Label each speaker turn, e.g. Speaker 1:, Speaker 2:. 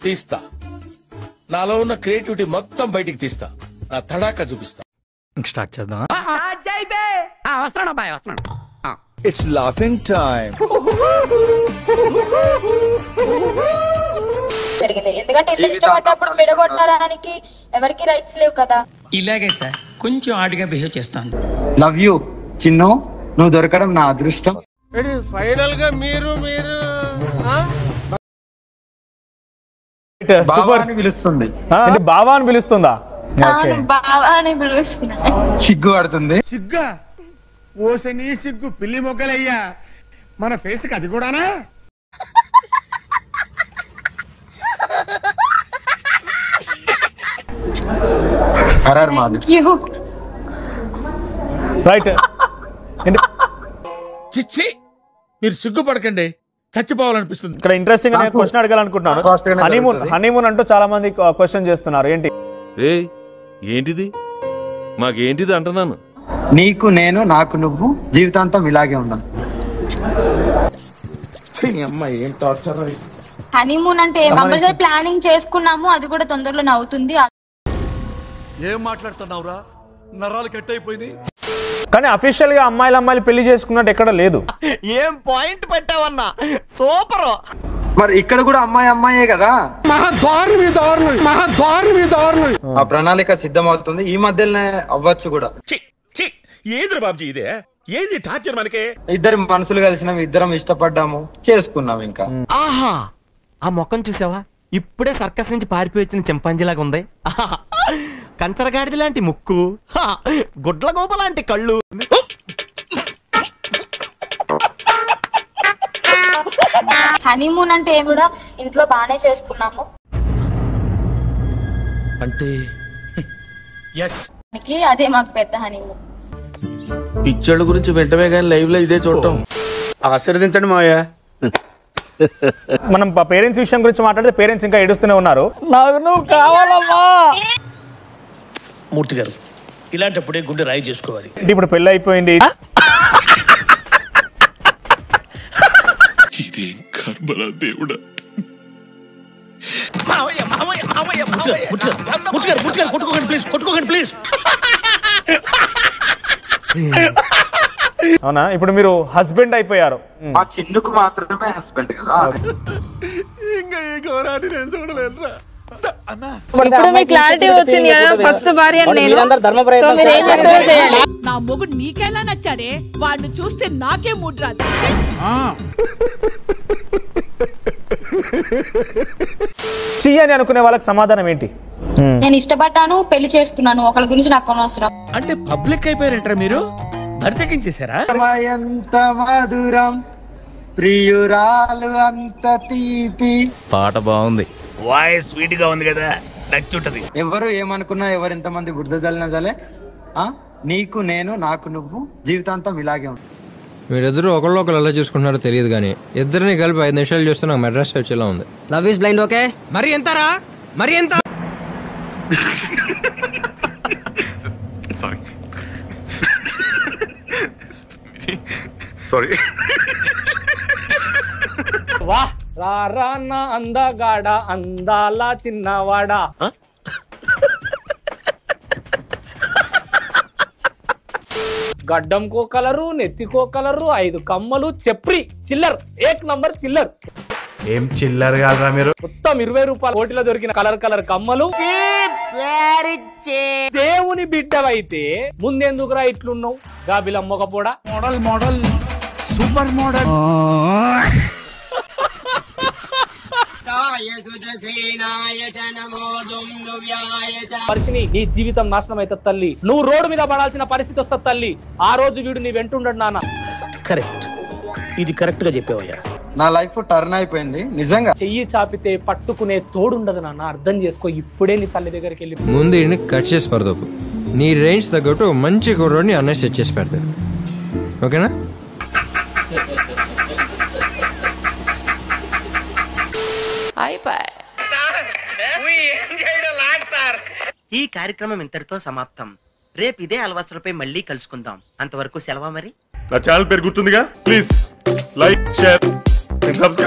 Speaker 1: తీస్తా, నాలో ఉన్న క్రియేటివిటీ మొత్తం బయటికి తీస్తా, నా తడాకా చూపిస్తా.
Speaker 2: స్టార్ట్ చేద్దాం.
Speaker 3: It's laughing time.
Speaker 4: ఎందుకంటే ఇంత ఇష్టపడ్డప్పుడు విడగొట్టడానికి ఎవరికి రైట్స్ లేవు కదా.
Speaker 5: ఇలాగే సార్ కొంచెం ఆడిగా బిహేవ్ చేస్తాను.
Speaker 6: లవ్ యూ చిన్ను, నువ్వు దొరకడం నా అదృష్టం.
Speaker 1: ఫైనల్ గా మీరు
Speaker 6: బావా అని పిలుస్తుంది.
Speaker 2: బావా అని పిలుస్తుందా?
Speaker 4: బావా అని పిలుస్తున్నా.
Speaker 6: సిగ్గు పడుతుంది.
Speaker 7: సిగ్గా ఓసని సిగ్గు పిల్లి మొగ్గలయ్యా, మన ఫేస్ కి అది కూడానా?
Speaker 2: రైట్.
Speaker 1: చిచ్చి, మీరు సిగ్గుపడకండి, చచ్చిపోవాలనిపిస్తుంది.
Speaker 2: ఇక్కడ ఇంట్రెస్టింగ్ క్వశ్చన్ అడగాలనుకుంటున్నాను. హనీమూన్ అంటూ చాలా మంది క్వశ్చన్ చేస్తున్నారు. ఏంటి
Speaker 8: ఏంటిది? మాకేంటిది అంటున్నాను.
Speaker 6: నీకు నేను, నాకు నువ్వు, జీవితాంతం ఇలాగే ఉండాలి.
Speaker 4: హనీమూన్ అంటే కంపల్సరీ ప్లానింగ్ చేసుకున్నాము, అది కూడా తొందరలో అవుతుంది.
Speaker 1: ఏం మాట్లాడుతున్నావురా, నరాలు కట్ అయిపోయింది.
Speaker 2: కానీ అఫీషియల్ గా అమ్మాయిలు పెళ్లి చేసుకున్నట్టు ఎక్కడ లేదు.
Speaker 7: ఏం పాయింట్ పెట్టావన్నా, సూపర్.
Speaker 6: మరి ఇక్కడ కూడా అమ్మాయే కదా. ఆ ప్రణాళిక సిద్ధమవుతుంది, ఈ మధ్యలోనే అవ్వచ్చు కూడా.
Speaker 8: ఏంద్ర బాబ్జీ ఇదే? ఏంది టార్చర్ మనకే?
Speaker 6: ఇద్దరు మనసులు కలిసినాం, ఇద్దరం ఇష్టపడ్డాము, చేసుకున్నాం. ఇంకా
Speaker 7: ఆహా, ఆ మొక్కం చూసావా? ఇప్పుడే సర్కస్ నుంచి పారిపోయి వచ్చిన చింపాంజీలాగా ఉంది. కంచరగాడిది లాంటి ముక్కు, గుడ్ల గోప లాంటి కళ్ళు.
Speaker 4: హనీమూన్ అంటే కూడా ఇంట్లో బానే చేసుకున్నాము.
Speaker 1: అంటే
Speaker 4: అదే మాకు పెద్ద హనీమూన్.
Speaker 1: పిచ్చోళ్ళ గురించి వెంటనే కానీ లైవ్ లో ఇదే చూడటం.
Speaker 7: ఆశీర్వదించండి మావయ్య.
Speaker 2: మనం పేరెంట్స్ విషయం గురించి మాట్లాడితే పేరెంట్స్ ఇంకా ఏడుస్తూనే ఉన్నారు. నాకు నువ్వు కావాలమ్మా.
Speaker 1: మూర్తి గారు, ఇలాంటప్పుడే గుండె రాయి చేసుకోవాలి.
Speaker 2: ఇప్పుడు పెళ్లి అయిపోయింది.
Speaker 8: ఇదేం కర్మరా దేవుడా.
Speaker 1: కొట్టుకోకండి ప్లీజ్.
Speaker 2: అవునా? ఇప్పుడు మీరు హస్బెండ్ అయిపోయారు.
Speaker 6: మా చిన్నుకు మాత్రమే హస్బెండ్ కదా.
Speaker 1: ఇంకా ఈ గౌరవాన్ని నేను చూడలేనురా.
Speaker 9: ఇప్పుడు మీకు క్లారిటీ వచ్చింది కదా, ఫస్ట్ భార్య నేను. సో మీరు ఏం చేస్తారో చేయండి.
Speaker 10: నా మొగుడు నీకెలా నచ్చాడే, వాడిని చూస్తే నాకే మూడ్ రాదు.
Speaker 2: అని అనుకునే వాళ్ళకి సమాధానం ఏంటి?
Speaker 4: నేను ఇష్టపడ్డాను, పెళ్లి చేసుకున్నాను, ఒకరి గురించి నాకు అనవసరం.
Speaker 1: అంటే పబ్లిక్ అయిపోయారంటారా మీరు? బరితెక్కించేశారా?
Speaker 6: ఎంత మధురం ప్రియురాలు అంత తీపి.
Speaker 8: పాట బాగుంది,
Speaker 1: వాయిస్ స్వీట్ గా ఉంది కదా, నచ్చుంటది.
Speaker 6: ఎవరు ఏమనుకున్నా, ఎవరు ఎంతమంది బుద్ధ జల్లినా సరే, నీకు నేను, నాకు నువ్వు, జీవితాంతం ఇలాగే ఉంది.
Speaker 11: మీరిద్దరు ఒకళ్ళు ఎలా చూసుకుంటున్నారో తెలియదు కానీ ఇద్దరిని కలిపి 5 నిమిషాలు చూస్తే నాకు మెడ్రాస్ వచ్చేలా ఉంది.
Speaker 6: Love is blind. ఓకే,
Speaker 11: మరి ఎంతరా? మరి ఎంత?
Speaker 7: సారీ.
Speaker 2: వాహ్ రా నా అందగాడ, అందాల చిన్నవాడా. గడ్డంకో కలరు, నెత్తికో కలరు, 5 కమ్మలు, చెప్రి చిల్లర్, 1 నంబర్ చిల్లర్.
Speaker 7: ఏం చిల్లర్ కాదురా మీరు.
Speaker 2: మొత్తం 20 రూపాయల కోటిలో దొరికిన కలర్ కమ్మలు. దేవుని బిడ్డవైతే ముందెందుకురా ఇట్లున్నావు? గాబిలం మొగపోడా.
Speaker 1: Model super model.
Speaker 2: పరిస్థితి నీ జీవితం నాశనం అవుతుంది తల్లి. నువ్వు రోడ్డు మీద పడాల్సిన పరిస్థితి వస్తుంది తల్లి. ఆ రోజు వీడు నీ వెంటుండడు నాన్న.
Speaker 1: కరెక్ట్, ఇది కరెక్ట్ గా చెప్పావయ్యా.
Speaker 6: నా లైఫ్ టర్న్ అయిపోయింది నిజంగా.
Speaker 2: చెయ్యి చాపితే పట్టుకునే తోడుండదు నాన్న, అర్థం చేసుకో. ఇప్పుడే నీ తల్లి దగ్గరికి వెళ్ళి
Speaker 11: ముందు ఈయన్ని కట్ చేసి పడదోపు. నీ రేంజ్ తగ్గట్టు మంచి కుర్రోడిని అన్నయ్య సెట్ చేసి పెడతాడు. ఓకేనా?
Speaker 7: ఈ కార్యక్రమం ఇంతటితో సమాప్తం. రేపు ఇదే అలవాసులపై మళ్ళీ కలుసుకుందాం. అంతవరకు సెలవా మరి.
Speaker 8: నా ఛానల్ పేరు గుర్తుందిగా, ప్లీజ్ లైక్, షేర్, సబ్స్క్రైబ్.